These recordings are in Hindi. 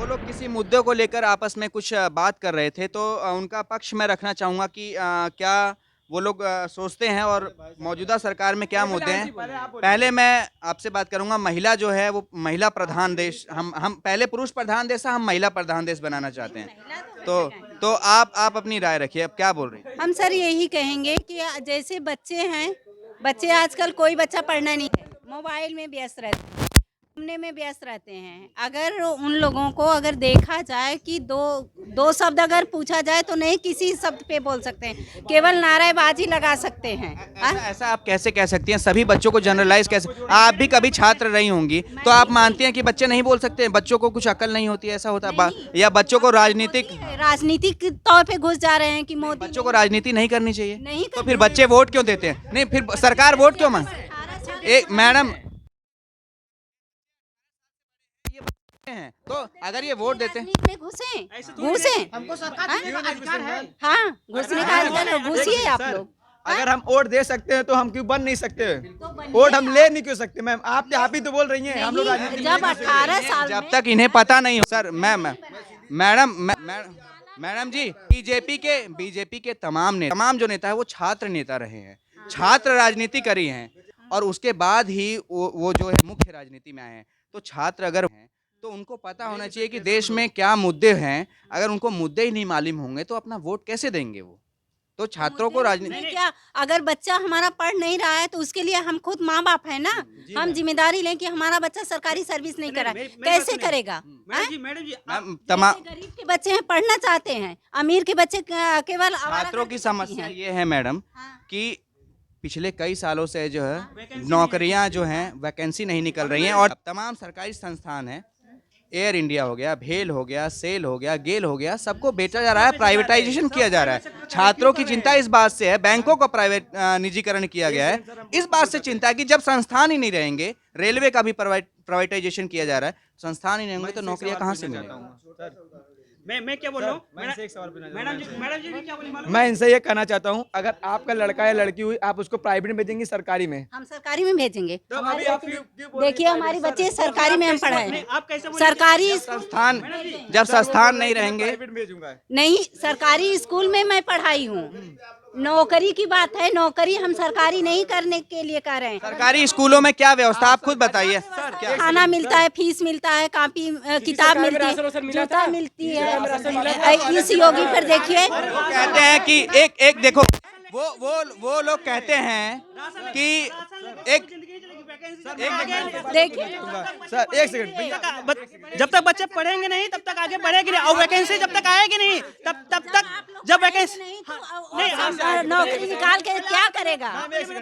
लोग किसी मुद्दे को लेकर आपस में कुछ बात कर रहे थे, तो उनका पक्ष मैं रखना चाहूँगा कि क्या वो लोग सोचते हैं और मौजूदा सरकार में क्या मुद्दे हैं। पहले मैं आपसे बात करूँगा, महिला जो है वो महिला प्रधान देश, हम पहले पुरुष प्रधान देश था, हम महिला प्रधान देश बनाना चाहते हैं। तो आप अपनी राय रखिए, अब क्या बोल रही हैं? हम सर यही कहेंगे कि जैसे बच्चे हैं, बच्चे आजकल कोई बच्चा पढ़ना नहीं है, मोबाइल में व्यस्त रहते हैं, घूमने में व्यस्त रहते हैं। अगर उन लोगों को अगर देखा जाए कि दो शब्द अगर पूछा जाए तो नहीं किसी शब्द पे बोल सकते हैं, केवल नारेबाजी लगा सकते हैं। ऐसा आप कैसे कह सकती हैं? सभी बच्चों को जनरलाइज कैसे? आप भी कभी छात्र रही होंगी, तो आप मानती हैं कि बच्चे नहीं बोल सकते, बच्चों को कुछ अकल नहीं होती, ऐसा होता है? या बच्चों को राजनीतिक तौर पे घुस जा रहे हैं कि मोदी बच्चों को राजनीति नहीं करनी चाहिए? नहीं तो फिर बच्चे वोट क्यों देते हैं? नहीं, फिर सरकार वोट क्यों मांग? एक मैडम हैं, तो अगर ये वोट देते हैं में घुसे हमको सरकार अधिकार है। हाँ, घुसने का अधिकार, घुसिए आप लोग। अगर हम वोट दे सकते हैं तो हम क्यों बन नहीं सकते? वोट हम ले नहीं क्यों सकते? मैम आप ही तो बोल रही हैं हम लोग राजनीति जब 18 साल जब तक इन्हें पता नहीं हो। सर मैडम जी, बीजेपी के तमाम जो नेता है वो छात्र नेता रहे हैं, छात्र राजनीति करी हैं, और उसके बाद ही वो जो है मुख्य राजनीति में आए हैं। तो छात्र अगर हैं तो उनको पता होना चाहिए कि देश में क्या मुद्दे हैं। अगर उनको मुद्दे ही नहीं मालूम होंगे तो अपना वोट कैसे देंगे वो? तो छात्रों को राजनीति क्या, अगर बच्चा हमारा पढ़ नहीं रहा है तो उसके लिए हम खुद माँ बाप है ना, हम जिम्मेदारी लें कि हमारा बच्चा सरकारी सर्विस नहीं करा, कैसे करेगा? तमाम गरीब के बच्चे हैं, पढ़ना चाहते हैं, अमीर के बच्चे केवल छात्रों की समस्या ये है मैडम कि पिछले कई सालों से जो है नौकरियां जो हैं वैकेंसी नहीं निकल रही हैं, और तमाम सरकारी संस्थान हैं, एयर इंडिया हो गया, भेल हो गया, सेल हो गया, गेल हो गया, सबको बेचा जा रहा है, प्राइवेटाइजेशन किया जा रहा है। छात्रों की चिंता इस बात से है, बैंकों का निजीकरण किया गया है, इस बात से चिंता है कि जब संस्थान ही नहीं रहेंगे, रेलवे का भी प्राइवेटाइजेशन किया जा रहा है, संस्थान ही नहीं होंगे तो नौकरियां कहाँ से मिलेंगी? मैं क्या बोल रहा हूँ? मैडम जी भी क्या बोली मालूम? मैं इनसे ये कहना चाहता हूँ, अगर आपका लड़का या लड़की हुई, आप उसको प्राइवेट में भेजेंगे सरकारी में? हम सरकारी में भेजेंगे। तो अभी आप देखिए हमारी बच्चे सरकारी में हम पढ़ाए, आप कैसे बोल सरकारी संस्थान जब संस्थान नहीं रहेंगे, प्राइवेट भेजूंगा। नहीं, सरकारी स्कूल में मैं पढ़ाई हूँ। नौकरी की बात है, नौकरी हम सरकारी नहीं करने के लिए कर रहे हैं। सरकारी स्कूलों में क्या व्यवस्था, आप खुद बताइए। खाना मिलता है, फीस मिलता है, कॉपी किताब मिलती है, जूता मिलती है। इस योगी पर देखिए, कहते हैं कि एक देखो, वो लोग कहते हैं कि देखिए सर एक सेकंड, जब तक बच्चे पढ़ेंगे नहीं तब तक आगे बढ़ेगी नहीं, और वैकेंसी जब तक आएगी नहीं तब तक जब वैकेंसी नहीं, नौकरी निकाल के क्या करेगा,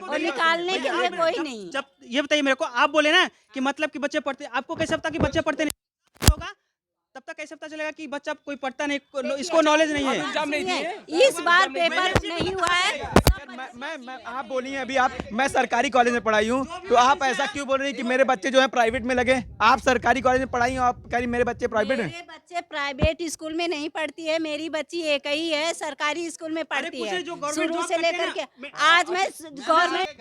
और निकालने के लिए कोई नहीं। जब ये बताइए मेरे को, आप बोले ना कि मतलब कि बच्चे पढ़ते, आपको कैसे पता कि बच्चे पढ़ते नहीं होगा? तब तक कैसे पता चलेगा कि बच्चा कोई पढ़ता नहीं, इसको नॉलेज नहीं है? इस बार पेपर नहीं हुआ है। मैं आप बोलिए अभी मैं सरकारी कॉलेज में पढ़ाई हूँ, तो आप ऐसा क्यों बोल रही हैं कि मेरे बच्चे जो है प्राइवेट में लगे? आप सरकारी कॉलेज में पढ़ाई हो, आप कह रही मेरे बच्चे प्राइवेट हैं? मेरे बच्चे प्राइवेट स्कूल में नहीं पढ़ती है, मेरी बच्ची एक ही है, सरकारी स्कूल में पढ़ती है शुरू से लेकर के आज। मैं गवर्नमेंट,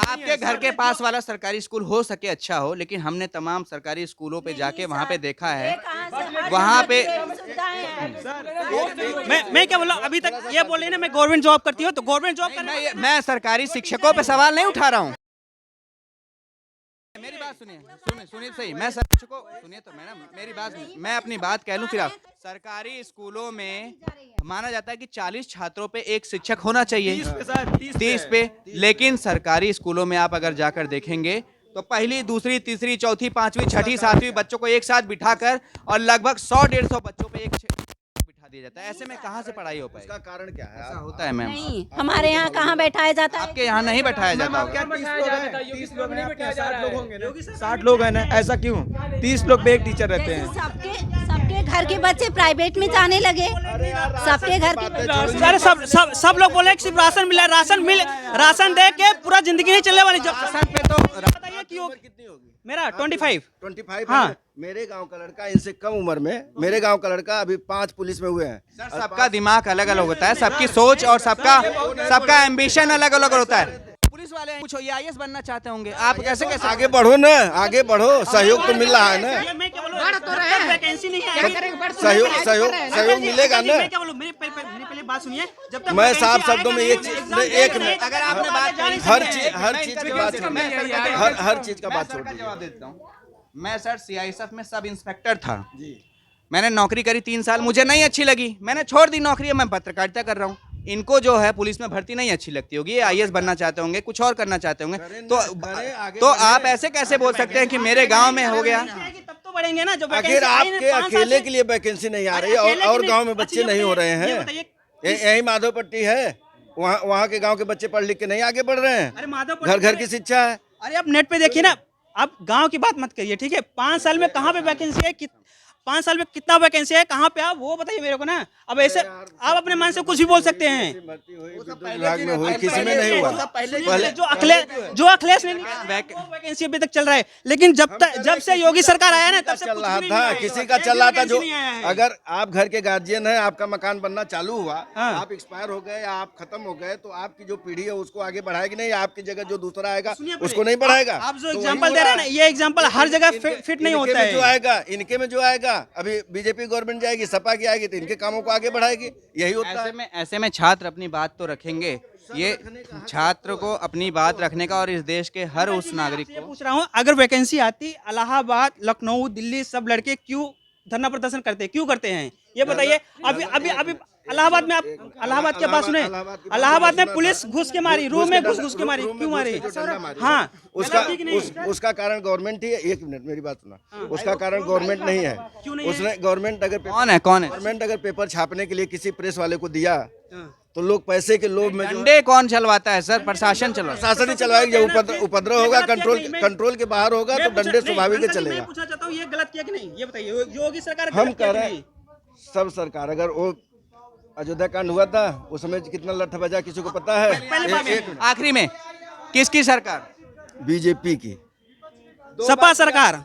आपके घर के पास वाला सरकारी स्कूल हो सके अच्छा हो, लेकिन हमने तमाम सरकारी स्कूलों पे जाके वहाँ पे देखा है, वहाँ पे मैं क्या बोला, अभी तक ये बोल रही ना मैं गवर्नमेंट जॉब करती हूँ, तो गवर्नमेंट जॉब करने मैं सरकारी शिक्षकों पे सवाल नहीं उठा रहा हूँ। मेरी बात सुनिए सही, मैं शिक्षकों सुनिए तो मैडम, मेरी बात सुनिए, मैं अपनी बात कह लूँ फिर आप। सरकारी स्कूलों में माना जाता है कि 40 छात्रों पे एक शिक्षक होना चाहिए, 30 पे, लेकिन सरकारी स्कूलों में आप अगर जाकर देखेंगे तो पहली, दूसरी, तीसरी, चौथी, पांचवी, छठी, सातवीं बच्चों को एक साथ बिठाकर और लगभग 100-150 बच्चों पे एक बिठा दिया जाता है। ऐसे में कहाँ से पढ़ाई हो पाएगी? इसका कारण क्या है? ऐसा होता है मैम। नहीं, हमारे यहाँ कहाँ बैठाया जाता है? आपके यहाँ नहीं बैठाया जाता होगा। 30 लोग हैं, 60 लोग होंगे ना, 60 लोग हैं ना, ऐसा क्यों? 30 लोग पे एक टीचर रहते हैं। सबके घर के बच्चे प्राइवेट में जाने लगे, सबके घर के। अरे सब लोग बोले कि सिर्फ राशन मिला, राशन दे के पूरा जिंदगी नहीं चलने वाली। जब राशन पे तो बताइए क्यों? कितनी होगी? मेरा 25। हाँ। मेरे गांव का लड़का इनसे कम उम्र में, मेरे गांव का लड़का अभी 5 पुलिस में हुए हैं। सबका दिमाग अलग अलग होता है, सबकी सोच और सबका एम्बिशन अलग अलग होता है। पुलिस वाले हैं, कुछ ये आईएएस बनना चाहते होंगे, आप कैसे कैसे आगे बढ़ो ना, आगे बढ़ो, सहयोग तो मिल रहा है ना, ये मैं क्या बोलूं, जब तक वैकेंसी नहीं है सहयोग मिलेगा ना। मैं क्या बोलूं, मेरी पहले बात सुनिए, जब तक मैं वैकेंसी साफ शब्दों में आएगा एक नहीं, चीज, एक एग्जाम मिनट, अगर आपने बात करी, हर चीज की बात छोड़ दीजिए, हर चीज का बात छोड़ दीजिए। जवाब देता हूँ। मैं सर सीआईएसएफ में सब इंस्पेक्टर था, मैंने नौकरी करी 3 साल, मुझे नहीं अच्छी लगी, मैंने छोड़ दी नौकरी, मैं पत्रकारिता कर रहा हूँ। इनको जो है पुलिस में भर्ती नहीं अच्छी लगती होगी, ये आईएएस बनना चाहते होंगे, कुछ और करना चाहते होंगे, तो आप ऐसे कैसे बोल सकते हैं कि मेरे गांव में हो गया? तब तो बढ़ेंगे ना, जब आखिर आपके अकेले के लिए वैकेंसी नहीं आ रही है और गांव में बच्चे नहीं हो रहे हैं। यही माधवपट्टी है, वहाँ के गांव के बच्चे पढ़ लिख के नहीं आगे बढ़ रहे हैं, अरे माधव घर घर की शिक्षा है। अरे आप नेट पे देखिए ना, आप गांव की बात मत करिए, ठीक है? 5 साल में कहाँ पे वैकेंसी है, 5 साल में कितना वैकेंसी है, कहाँ पे, आप वो बताइए मेरे को ना। अब ऐसे आप अपने मन से कुछ भी बोल सकते हैं। विभाग में हुई, किसी में नहीं हुआ। पहले जो अखिलेश ने वैकेंसी अभी तक चल रहा है, लेकिन जब से योगी सरकार आया ना, तब से चल रहा था, किसी का चल रहा था। जो अगर आप घर के गार्जियन हैं, आपका मकान बनना चालू हुआ, आप एक्सपायर हो गए या आप खत्म हो गए, तो आपकी जो पीढ़ी है उसको आगे बढ़ाएगी नहीं, आपकी जगह जो दूसरा आएगा उसको नहीं बढ़ाएगा। आप जो एग्जाम्पल दे रहे हैं ना, ये एग्जाम्पल हर जगह फिट नहीं होता है। जो आएगा, इनके में जो आएगा, अभी बीजेपी गवर्नमेंट जाएगी, सपा की आएगी, तो इनके कामों को आगे बढ़ाएगी, यही होता है। ऐसे में छात्र अपनी बात तो रखेंगे, ये छात्र को अपनी बात रखने का और इस देश के हर उस नागरिक ये को। पूछ रहा हूँ, अगर वैकेंसी आती, इलाहाबाद, लखनऊ, दिल्ली, सब लड़के क्यों धरना प्रदर्शन करते, क्यों करते हैं, ये बताइए। अभी इलाहाबाद में, आप इलाहाबाद के पास सुने, इलाहाबाद में पुलिस घुस के मारी, रूम में घुस के मारी, क्यों मारी? हाँ, उसका कारण गवर्नमेंट ही है। एक मिनट मेरी बात सुना, उसका कारण गवर्नमेंट नहीं है। उसने गवर्नमेंट अगर गवर्नमेंट अगर पेपर छापने के लिए किसी प्रेस वाले को दिया, तो लोग पैसे के लोभ में डंडे कौन चलवाता है सर? प्रशासन चलवाता है। शासन ही चलवाएगी। जब उपद्रव होगा, कंट्रोल के बाहर होगा, तो डंडे स्वाभाविक ही चलेगा। मैं पूछना चाहता हूँ, ये गलत किया कि नहीं, ये बताइए। योगी सरकार हम कह रहे हैं सब सरकार, अगर वो अयोध्या कांड हुआ था उस समय कितना लट्ठा बजा, किसी को पता है? आखिरी में किसकी सरकार? बीजेपी की। सपा सरकार।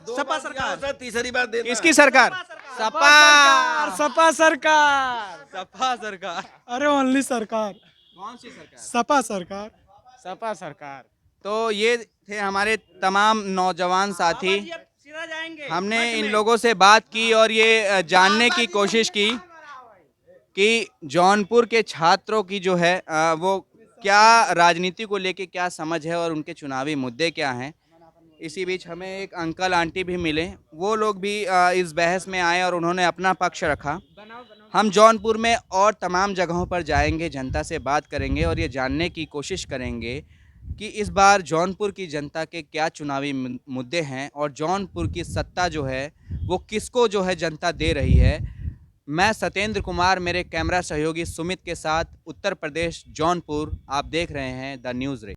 तीसरी बार देना। किसकी सरकार? सपा सरकार। अरे ओनली सरकार, कौन सी सरकार? सपा सरकार। तो ये थे हमारे तमाम नौजवान साथी, सीधा जाएंगे। हमने इन लोगों से बात की और ये जानने की कोशिश की कि जौनपुर के छात्रों की जो है वो क्या राजनीति को लेके क्या समझ है और उनके चुनावी मुद्दे क्या हैं। इसी बीच हमें एक अंकल आंटी भी मिले, वो लोग भी इस बहस में आए और उन्होंने अपना पक्ष रखा। हम जौनपुर में और तमाम जगहों पर जाएंगे, जनता से बात करेंगे और ये जानने की कोशिश करेंगे कि इस बार जौनपुर की जनता के क्या चुनावी मुद्दे हैं और जौनपुर की सत्ता जो है वो किसको जो है जनता दे रही है। मैं सत्येंद्र कुमार, मेरे कैमरा सहयोगी सुमित के साथ उत्तर प्रदेश जौनपुर, आप देख रहे हैं द न्यूज़ रे।